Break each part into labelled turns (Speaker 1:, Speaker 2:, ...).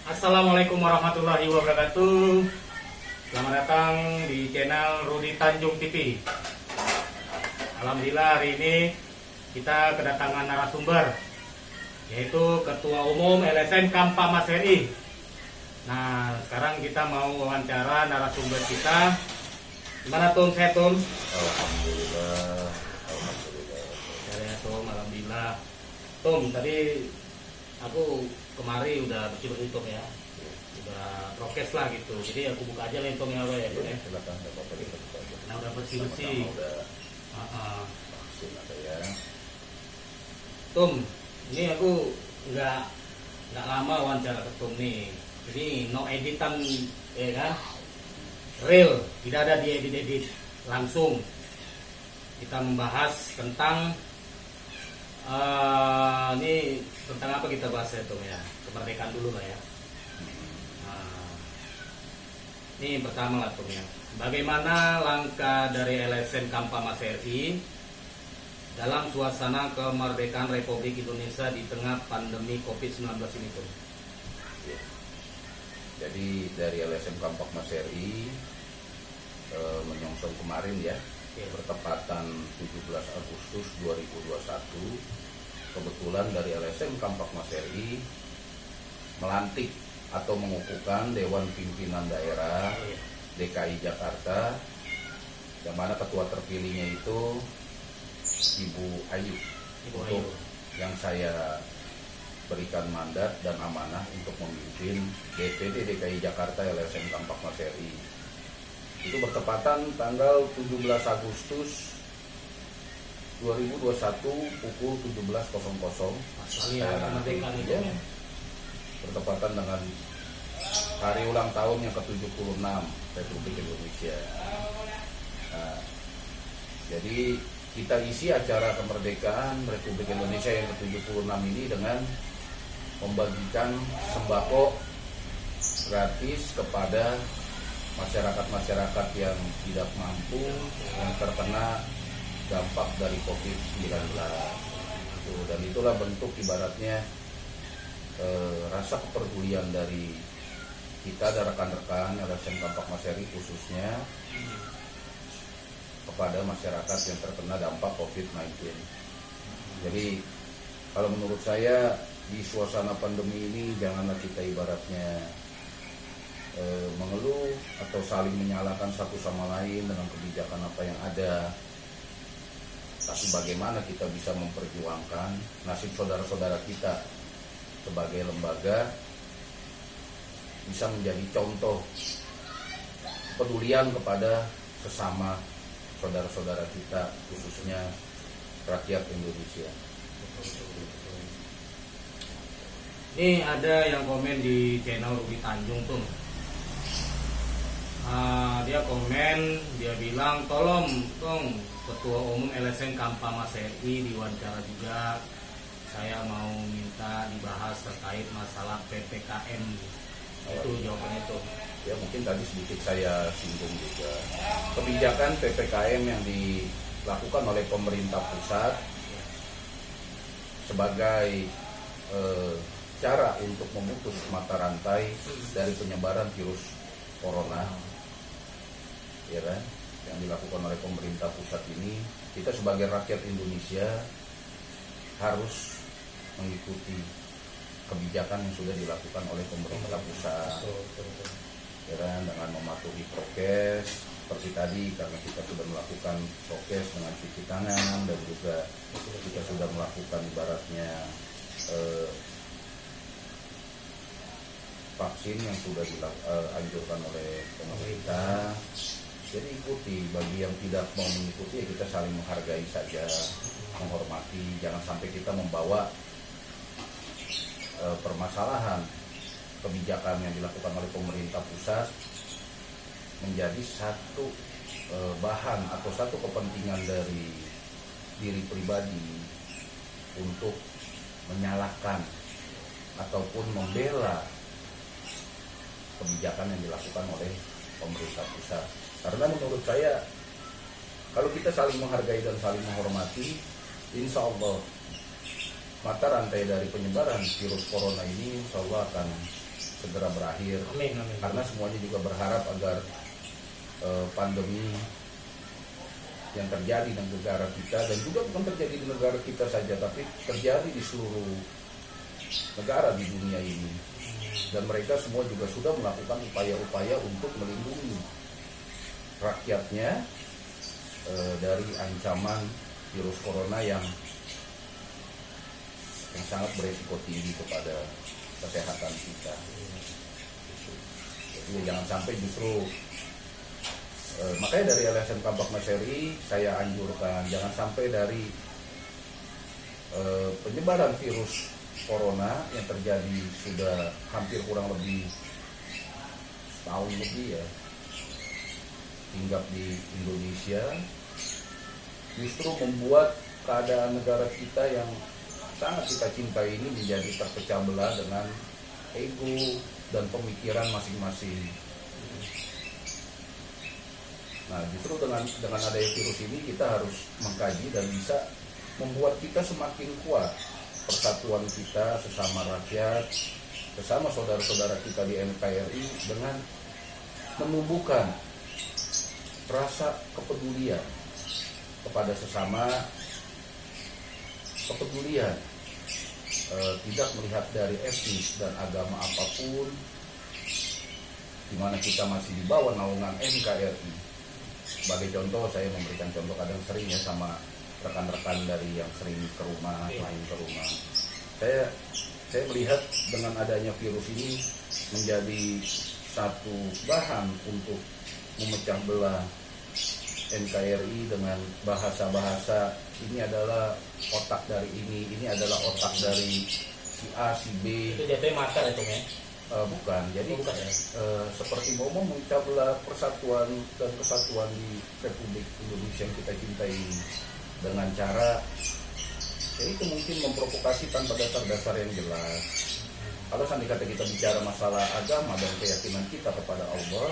Speaker 1: Assalamualaikum warahmatullahi wabarakatuh. Selamat datang di channel Rudi Tanjung TV. Alhamdulillah hari ini kita kedatangan narasumber, yaitu Ketua Umum LSM Kampa Mas RI. Nah, sekarang kita mau wawancara narasumber kita. Gimana Tum? Sehat Tum?
Speaker 2: Alhamdulillah.
Speaker 1: Ya Tum, alhamdulillah. Tum, tadi aku kemari udah bersih-bersih Tum ya. Udah prokes lah gitu. Jadi aku buka aja lentongnya apa ya,
Speaker 2: Ya, silakan Bapak dibuka aja.
Speaker 1: Nah, udah bersih-bersih.
Speaker 2: Udah
Speaker 1: Heeh.
Speaker 2: vaksin ada ya.
Speaker 1: Tum, ini aku nggak lama wawancara ke Tum nih. Ini no editan, ya kan? Real, tidak ada diedit-edit, langsung kita membahas tentang ini tentang apa kita bahas ya Tum ya? Kemerdekaan dulu lah ya. Nah, ini pertama lah Tum ya. Bagaimana langkah dari LSM Kampa Mas RI dalam suasana kemerdekaan Republik Indonesia di tengah pandemi COVID-19 ini Tum?
Speaker 2: Ya. Jadi dari LSM Kampak Mas RI menyongsong kemarin ya, bertepatan 17 Agustus 2021, kebetulan dari LSM Kampak Mas RI melantik atau mengukuhkan Dewan Pimpinan Daerah DKI Jakarta, yang mana ketua terpilihnya itu Ibu Ayu, yang saya berikan mandat dan amanah untuk memimpin DPD DKI Jakarta LSM Kampak Mas RI. Itu bertepatan tanggal 17 Agustus 2021 pukul 17.00. Ya, bertepatan dengan hari ulang tahun yang ke-76 Republik Indonesia. Nah, jadi kita isi acara kemerdekaan Republik Indonesia yang ke-76 ini dengan membagikan sembako gratis kepada masyarakat-masyarakat yang tidak mampu, yang terkena dampak dari COVID-19. Dan itulah bentuk ibaratnya rasa kepedulian dari kita dan rekan-rekan LSM Kampak Mas RI khususnya kepada masyarakat yang terkena dampak COVID-19. Jadi kalau menurut saya di suasana pandemi ini janganlah kita ibaratnya mengeluh atau saling menyalahkan satu sama lain dengan kebijakan apa yang ada. Tapi bagaimana kita bisa memperjuangkan nasib saudara-saudara kita sebagai lembaga bisa menjadi contoh kepedulian kepada sesama saudara-saudara kita, khususnya rakyat Indonesia.
Speaker 1: Ini ada yang komen di channel Rudi Tanjung tuh. Dia komen, dia bilang tolong dong Ketua Umum LSM Kampa Mas RI diwawancara juga. Saya mau minta dibahas terkait masalah PPKM. Itu jawabannya tuh.
Speaker 2: Ya mungkin tadi sedikit saya singgung juga. Kebijakan PPKM yang dilakukan oleh pemerintah pusat sebagai cara untuk memutus mata rantai dari penyebaran virus corona, ya kan, yang dilakukan oleh pemerintah pusat ini, kita sebagai rakyat Indonesia harus mengikuti kebijakan yang sudah dilakukan oleh pemerintah pusat. Ya kan, dengan mematuhi prokes seperti tadi, karena kita sudah melakukan prokes dengan cuci tangan dan juga kita sudah melakukan ibaratnya vaksin yang sudah dianjurkan oleh pemerintah. Jadi ikuti, bagi yang tidak mau mengikuti ya kita saling menghargai saja, menghormati, jangan sampai kita membawa permasalahan kebijakan yang dilakukan oleh pemerintah pusat menjadi satu bahan atau satu kepentingan dari diri pribadi untuk menyalahkan ataupun membela kebijakan yang dilakukan oleh pemerintah pusat. Karena menurut saya kalau kita saling menghargai dan saling menghormati, insya Allah mata rantai dari penyebaran virus corona ini insya Allah akan segera berakhir.
Speaker 1: Amin, amin.
Speaker 2: Karena semuanya juga berharap agar pandemi yang terjadi di negara kita, dan juga bukan terjadi di negara kita saja, tapi terjadi di seluruh negara di dunia ini. Dan mereka semua juga sudah melakukan upaya-upaya untuk melindungi rakyatnya dari ancaman virus corona yang sangat beresiko tinggi kepada kesehatan kita. Jadi jangan sampai justru makanya dari LSM Kampak Meseri saya anjurkan jangan sampai dari penyebaran virus corona yang terjadi sudah hampir kurang lebih setahun lebih ya hinggap di Indonesia, justru membuat keadaan negara kita yang sangat kita cintai ini menjadi terpecah belah dengan ego dan pemikiran masing-masing. Nah, justru dengan adanya virus ini kita harus mengkaji dan bisa membuat kita semakin kuat persatuan kita sesama rakyat, sesama saudara-saudara kita di NKRI dengan menumbuhkan rasa kepedulian kepada sesama, kepedulian tidak melihat dari etnis dan agama apapun, di mana kita masih di bawah naungan NKRI. Sebagai contoh, saya memberikan contoh kadang sering ya sama rekan-rekan dari yang sering ke rumah, main ke rumah. Saya melihat dengan adanya virus ini menjadi satu bahan untuk memecah belah NKRI dengan bahasa-bahasa ini adalah otak dari ini adalah otak dari si A, si B.
Speaker 1: Itu jatuhnya makar itu ya?
Speaker 2: Bukan, jadi
Speaker 1: bukan, ya?
Speaker 2: Seperti mau memecah belah persatuan dan kesatuan di Republik Indonesia yang kita cintai ini dengan cara itu mungkin memprovokasi tanpa dasar-dasar yang jelas. Kalau sampai kata kita bicara masalah agama dan keyakinan kita kepada Allah,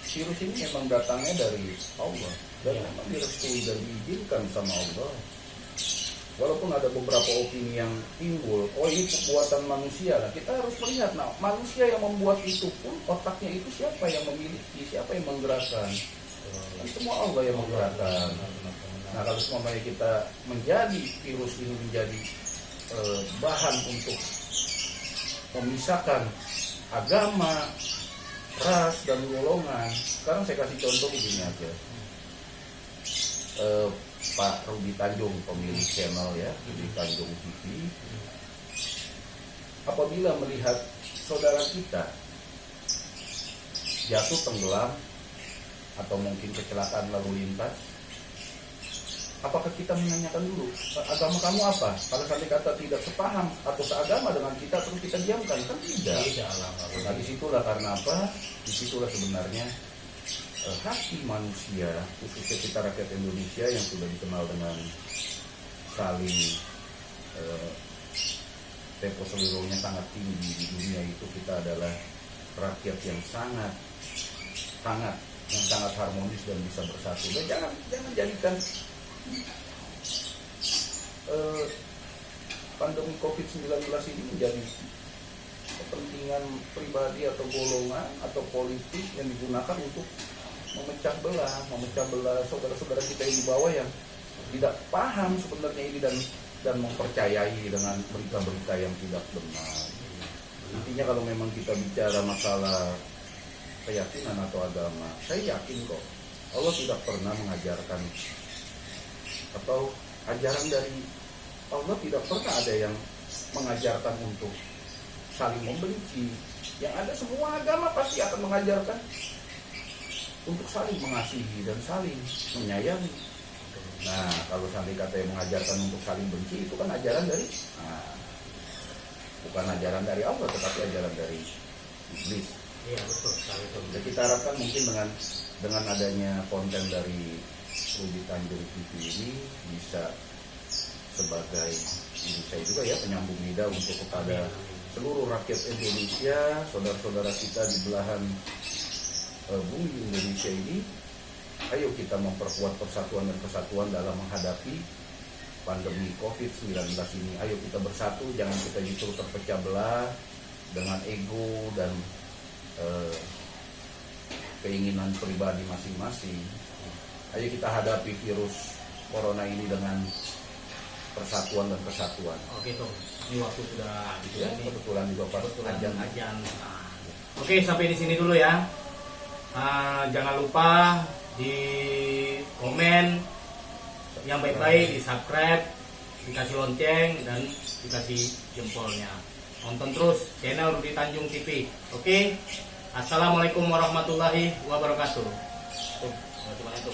Speaker 2: virus ini memang datangnya dari Allah dan memang direstui dan diizinkan sama Allah. Walaupun ada beberapa opini yang timbul, oh ini perbuatan manusia. Nah, kita harus melihat, nah manusia yang membuat itu pun otaknya itu siapa yang memiliki, siapa yang menggerakkan? Semua Allah yang menggerakkan. Nah, kalau semuanya kita menjadi virus ini menjadi bahan untuk memisahkan agama, ras dan golongan. Sekarang saya kasih contoh begini aja. Pak Rudi Tanjung, pemilik channel ya, Rudi Tanjung TV, apabila melihat saudara kita jatuh tenggelam atau mungkin kecelakaan lalu lintas, apakah kita menanyakan dulu agama kamu apa? Kalau sampai kata tidak sepaham atau seagama dengan kita terus kita diamkan, kan tidak. Nah, disitulah karena apa? Disitulah sebenarnya hati manusia, khususnya kita rakyat Indonesia yang sudah dikenal dengan saling tempo seluruhnya sangat tinggi di dunia itu, kita adalah rakyat yang sangat harmonis dan bisa bersatu. Dan jangan jadikan pandemi COVID-19 ini menjadi kepentingan pribadi atau golongan atau politik yang digunakan untuk memecah belah saudara-saudara kita yang di bawah yang tidak paham sebenarnya ini dan mempercayai dengan berita-berita yang tidak benar. Intinya kalau memang kita bicara masalah keyakinan atau agama, saya yakin kok Allah tidak pernah mengajarkan atau ajaran dari Allah tidak pernah ada yang mengajarkan untuk saling membenci. Yang ada semua agama pasti akan mengajarkan untuk saling mengasihi dan saling menyayangi. Nah, kalau sampai kata yang mengajarkan untuk saling benci, itu kan ajaran dari bukan ajaran dari Allah, tetapi ajaran dari iblis.
Speaker 1: Iya, betul.
Speaker 2: Jadi kita harapkan mungkin dengan adanya konten dari Rudi Tanjung TV ini bisa sebagai ini saya juga ya penyambung lidah untuk kepada seluruh rakyat Indonesia, saudara-saudara kita di belahan bumi Indonesia ini. Ayo kita memperkuat persatuan dan kesatuan dalam menghadapi pandemi COVID-19 ini. Ayo kita bersatu, jangan kita justru terpecah belah dengan ego dan keinginan pribadi masing-masing. Ayo kita hadapi virus corona ini dengan persatuan dan kesatuan.
Speaker 1: Oke tuh, ini waktu sudah habis
Speaker 2: Ya,
Speaker 1: nih.
Speaker 2: kebetulan juga pas ajan.
Speaker 1: Nah, oke, sampai di sini dulu ya. Jangan lupa di komen yang baik-baik, di subscribe, dikasih lonceng, dan dikasih jempolnya. Nonton terus channel Rudi Tanjung TV. Oke, assalamualaikum warahmatullahi wabarakatuh. Tuh, cuma itu.